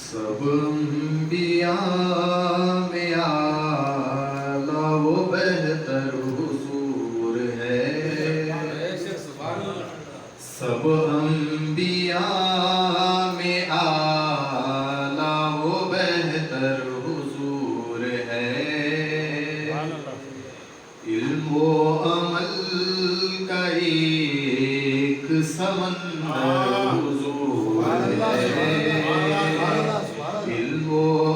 سب انبیاء میں اعلیٰ و بہتر حضور ہے، سب انبیاء میں اعلیٰ و بہتر حضور ہے، علم و عمل کا ایک سمندر حضور ہے، علم و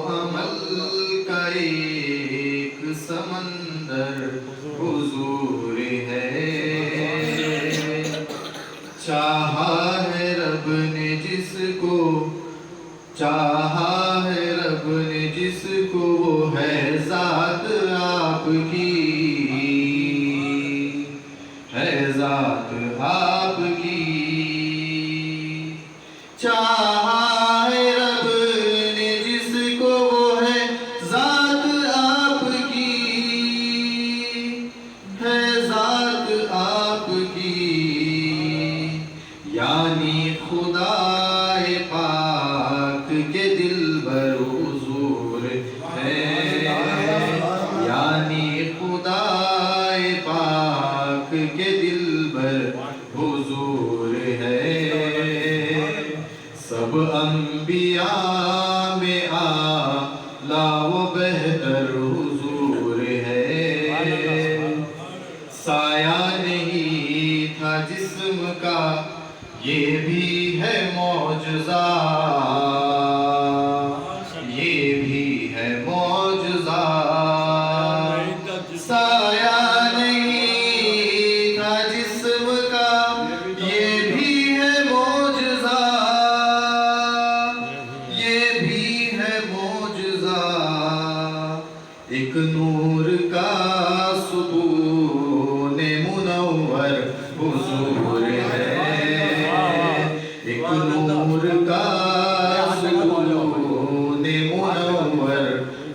عمل کا ایک سمندر حضور ہے، چاہا ہے رب نے جس کو، چاہا ہے رب نے جس کو، وہ ہے ذات آپ کی، ہے ذات آپ کی، چاہا ہے رب نے جس کو، وہ ہے ذات آپ کی، ہے ذات آپ کی، یعنی خدائے پاک کے دلبر حضور ہے، یعنی خدائے پاک کے دلبر حضور ہے، سب انبیاء میں اعلیٰ و بہتر حضور ہے، سایہ نہیں تھا جسم کا یہ بھی ہے معجزہ، یہ بھی ہے معجزہ، سایہ نہیں تھا جسم کا یہ بھی ہے معجزہ، یہ بھی ہے معجزہ، ایک نور کا ستون منور حضور ہے، ایک نور کا ستون منور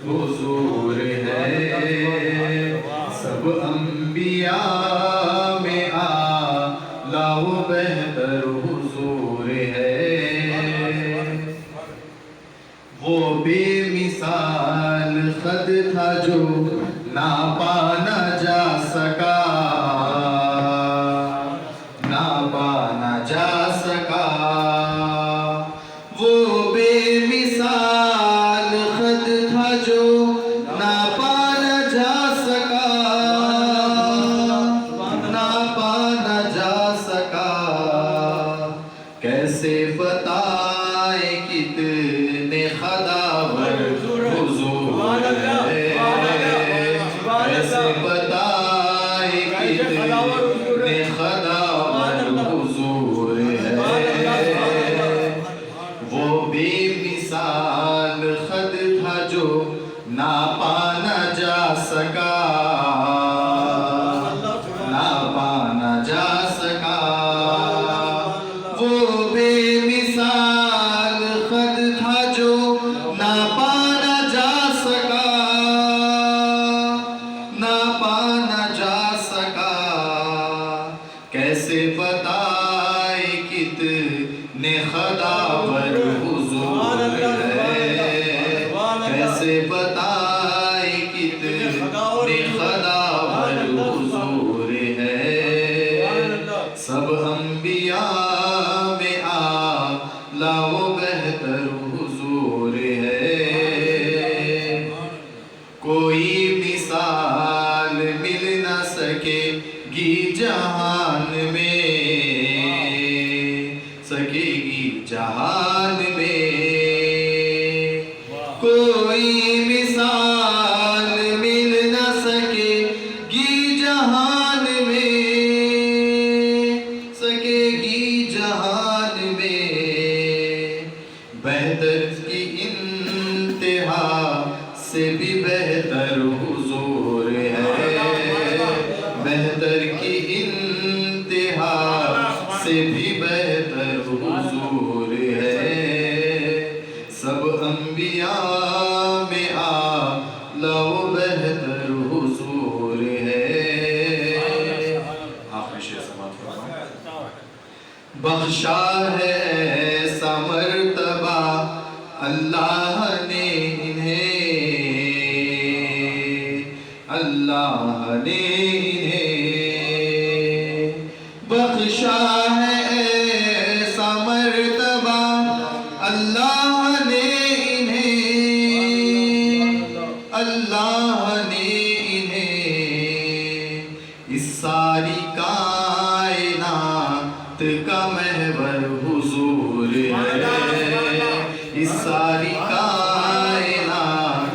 حضور ہے، سب انبیاء میں اعلیٰ و بہتر حضور ہے، وہ بے مثال خد تھا جو ناپا نہ جا سکا، ناپا نہ جا سکا، وہ بے مثال خد تھا جو ناپا نہ جا سکا، ناپا نہ جا سکا، کیسے بتائے کتنے خداور حضور ہے، کیسے بتائے کتنے خداور حضور ہے، وہ بے مثال خد تھا جو ناپا نہ جا سکا، ناپا نہ جا سکا، وہ بے مثال خد تھا جو ناپا نہ جا سکا، ناپا نہ جا سکا، کیسے بتائے کتنے خداور حضور ہے، کیسے بتائے کتنے خداور حضور ہے، سب انبیاء میں اعلیٰ و بہتر حضور ہے، کوئی مثال مل نہ سکے گی جہان میں، سکے گی جہان میں، کوئی مثال مل نہ سکے گی جہان میں، سکے گی جہان میں، بہتر کی انتہا سے بھی بہتر حضور ہے، بہتر کی انتہا سے بھی بہتر حضور ہے، سب انبیاء میں اعلیٰ و بہتر حضور ہے، آخری شعر سماعت فرمائیں، بخشا ہے ایسا مرتبہ اللہ نے انہیں بخشا ہے ایسا مرتبہ، اللہ نے انہیں اس ساری کائنات کا محور حضور ہے، اس ساری کائنات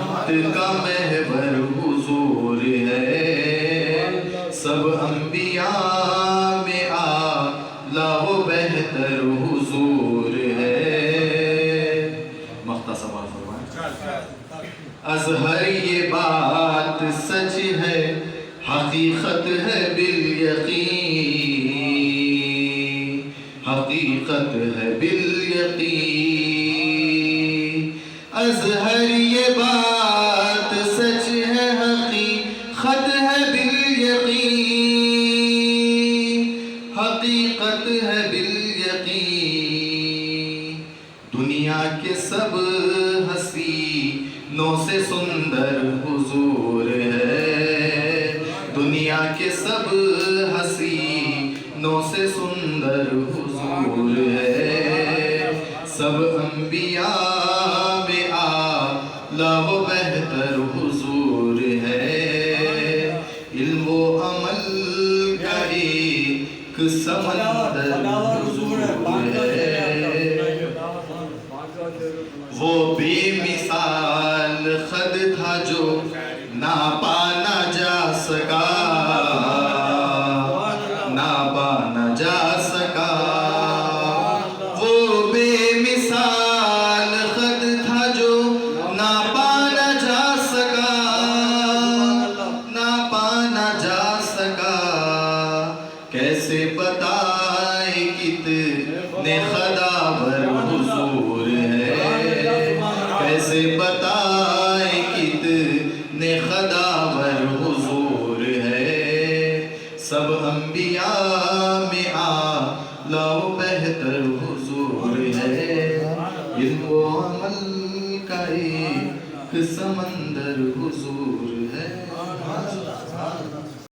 کا محور حضور ہے، سب انبیاء میں اعلیٰ و بہتر حضور ہے۔ مختصر فرمائیں۔ اظہر یہ بات سچ ہے، حقیقت ہے بالیقین، حقیقت ہے بالیقین۔ اظہر یہ بات سچ ہے، حقیقت ہے بالیقین، حقیقت ہے بالیقین۔ دنیا کے سب حسینوں سے سندر حضور ہے، دنیا کے سب حسینوں سے سندر حضور ہے، سب انبیاء میں اعلیٰ و بہتر حضور ہے، علم و عمل کا ایک سمندر حضور ہے، وہ بے مثال خد تھا جو ناپا نہ جا سکا، ناپا نہ جا سکا، وہ بے مثال خد تھا جو ناپا نہ جا سکا، ناپا نہ جا سکا۔ کیسے بتائے کتنے خداور حضور ہے، کیسے بتائے کتنے خداور حضور ہے، سب انبیاء میں اعلیٰ و بہتر حضور ہے، علم و عمل کا ایک سمندر حضور ہے۔